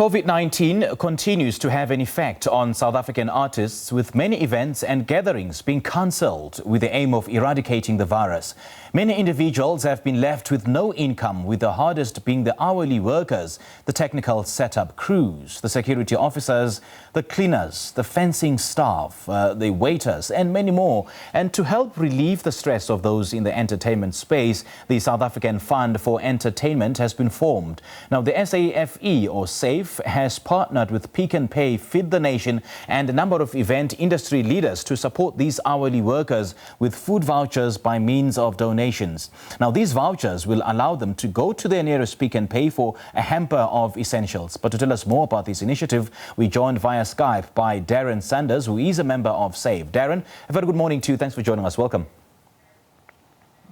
COVID-19 continues to have an effect on South African artists, with many events and gatherings being cancelled with the aim of eradicating the virus. Many individuals have been left with no income, with the hardest being the hourly workers, the technical setup crews, the security officers, the cleaners, the fencing staff, the waiters and many more. And to help relieve the stress of those in the entertainment space, the South African Fund for Entertainment has been formed. Now, the SAFE, or SAFE, has partnered with Pick n Pay, Feed the Nation and a number of event industry leaders to support these hourly workers with food vouchers by means of donations. Now, these vouchers will allow them to go to their nearest Pick n Pay for a hamper of essentials. But to tell us more about this initiative, we joined via Skype by Darren Sanders, who is a member of SAFE. Darren, a very good morning to you. Thanks for joining us. Welcome.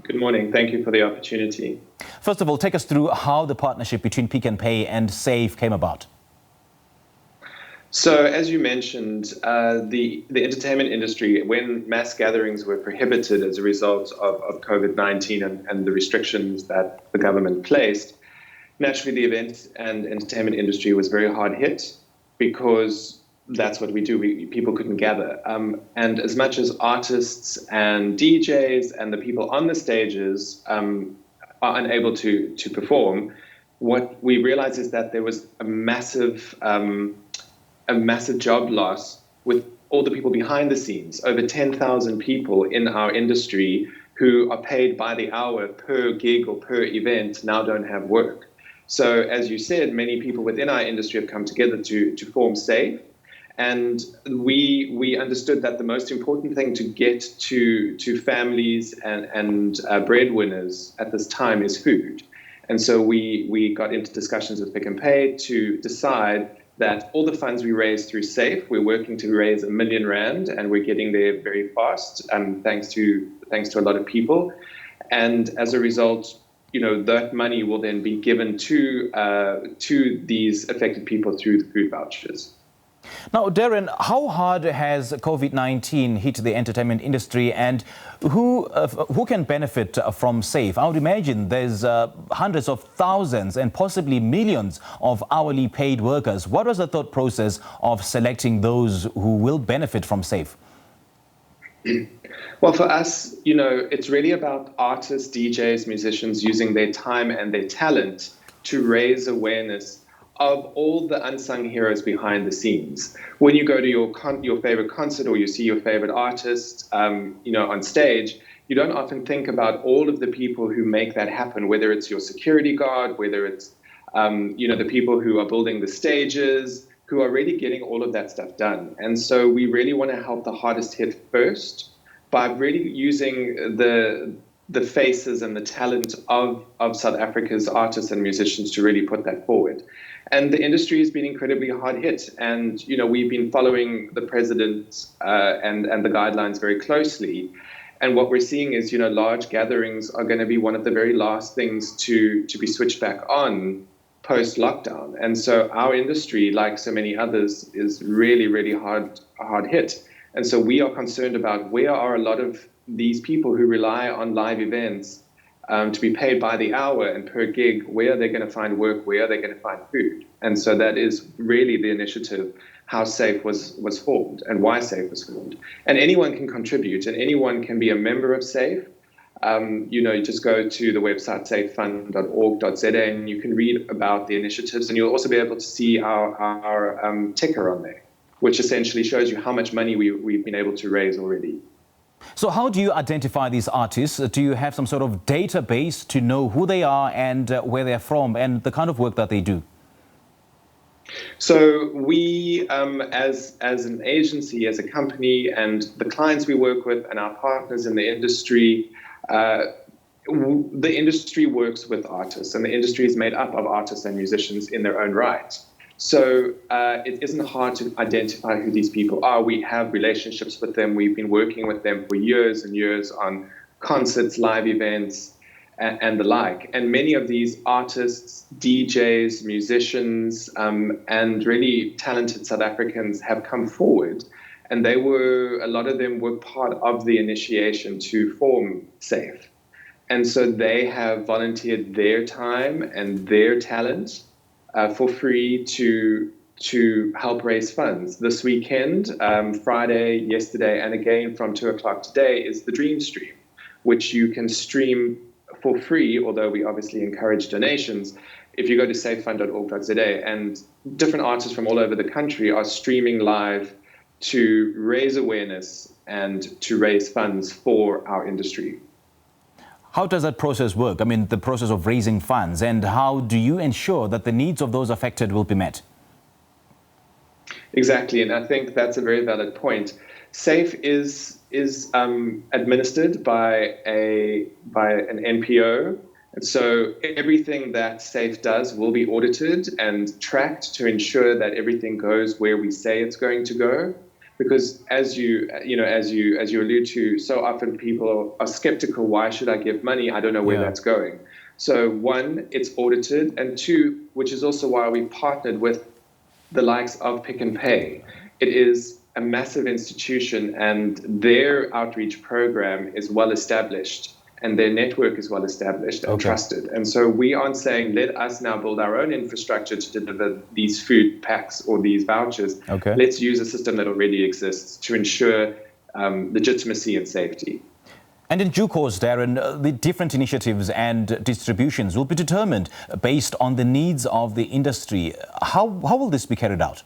Good morning. Thank you for the opportunity. First of all, take us through how the partnership between Pick n Pay and SAFE came about. So, as you mentioned, the entertainment industry, when mass gatherings were prohibited as a result of COVID-19 and the restrictions that the government placed, naturally the event and entertainment industry was very hard hit because that's what we do. People couldn't gather. And as much as artists and DJs and the people on the stages are unable to perform, what we realized is that there was a massive job loss with all the people behind the scenes. Over 10,000 people in our industry who are paid by the hour per gig or per event now don't have work. So as you said, many people within our industry have come together to form SAFE. And we understood that the most important thing to get to families and breadwinners at this time is food. And so we got into discussions with Pick n Pay to decide that all the funds we raise through SAFE, we're working to raise R1 million, and we're getting there very fast, thanks to a lot of people. And as a result, that money will then be given to these affected people through the food vouchers. Now, Darren, how hard has COVID-19 hit the entertainment industry, and who can benefit from SAFE? I would imagine there's hundreds of thousands and possibly millions of hourly paid workers. What was the thought process of selecting those who will benefit from SAFE? Well, for us, it's really about artists, DJs, musicians using their time and their talent to raise awareness of all the unsung heroes behind the scenes. When you go to your favorite concert or you see your favorite artist, on stage, you don't often think about all of the people who make that happen, whether it's your security guard, whether it's, the people who are building the stages, who are really getting all of that stuff done. And so we really want to help the hardest hit first by really using the faces and the talent of South Africa's artists and musicians to really put that forward. And the industry has been incredibly hard hit. And, we've been following the president and the guidelines very closely. And what we're seeing is, large gatherings are going to be one of the very last things to be switched back on post-lockdown. And so our industry, like so many others, is really, really hard hit. And so we are concerned about where are a lot of these people who rely on live events to be paid by the hour and per gig, where are they going to find work, where are they going to find food? And so that is really the initiative, how SAFE was formed and why SAFE was formed. And anyone can contribute and anyone can be a member of SAFE. You just go to the website safefund.org.za and you can read about the initiatives, and you'll also be able to see our ticker on there, which essentially shows you how much money we've been able to raise already. So how do you identify these artists? Do you have some sort of database to know who they are and where they're from and the kind of work that they do? So we, as an agency, as a company, and the clients we work with and our partners in the industry, the industry works with artists, and the industry is made up of artists and musicians in their own right. So it isn't hard to identify who these people are. We have relationships with them. We've been working with them for years and years on concerts, live events, and the like. And many of these artists, DJs, musicians, and really talented South Africans have come forward. And a lot of them were part of the initiation to form SAFE. And so they have volunteered their time and their talent for free to help raise funds. This weekend, Friday, yesterday, and again from 2 o'clock today is the Dream Stream, which you can stream for free, although we obviously encourage donations. If you go to safefund.org.za, and different artists from all over the country are streaming live to raise awareness and to raise funds for our industry. How does that process work? I mean, the process of raising funds, and how do you ensure that the needs of those affected will be met? Exactly, and I think that's a very valid point. SAFE is administered by an NPO, and so everything that SAFE does will be audited and tracked to ensure that everything goes where we say it's going to go. Because as you allude to, so often people are skeptical. Why should I give money? I don't know where that's going. So one, it's audited, and two, which is also why we partnered with the likes of Pick and Pay. It is a massive institution, and their outreach program is well established, and their network is well established and trusted. And so we aren't saying, let us now build our own infrastructure to deliver these food packs or these vouchers. Let's use a system that already exists to ensure legitimacy and safety. And in due course, Darren, the different initiatives and distributions will be determined based on the needs of the industry. How will this be carried out?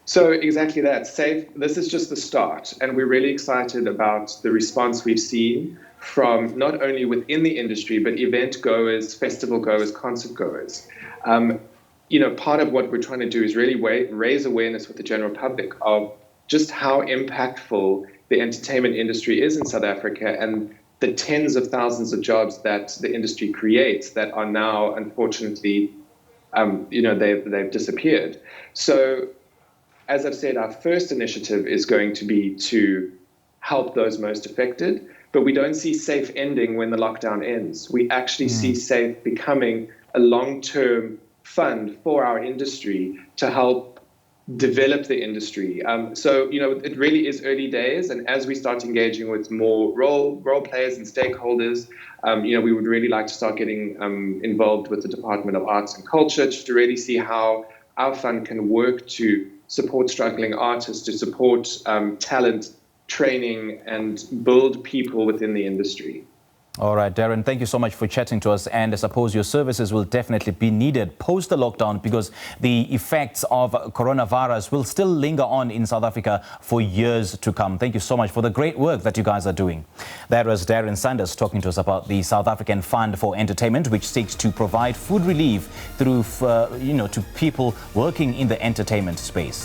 So exactly that. SAFE, this is just the start, and we're really excited about the response we've seen from not only within the industry, but event goers, festival goers, concert goers. Part of what we're trying to do is really raise awareness with the general public of just how impactful the entertainment industry is in South Africa, and the tens of thousands of jobs that the industry creates that are now, unfortunately, they've disappeared. So, as I've said, our first initiative is going to be to help those most affected, but we don't see SAFE ending when the lockdown ends. We actually see SAFE becoming a long-term fund for our industry to help develop the industry. It really is early days, and as we start engaging with more role players and stakeholders, we would really like to start getting involved with the Department of Arts and Culture to really see how our fund can work to support struggling artists, to support talent training and build people within the industry. All right, Darren, thank you so much for chatting to us. And I suppose your services will definitely be needed post the lockdown, because the effects of coronavirus will still linger on in South Africa for years to come. Thank you so much for the great work that you guys are doing. That was Darren Sanders talking to us about the South African Fund for Entertainment, which seeks to provide food relief through, to people working in the entertainment space.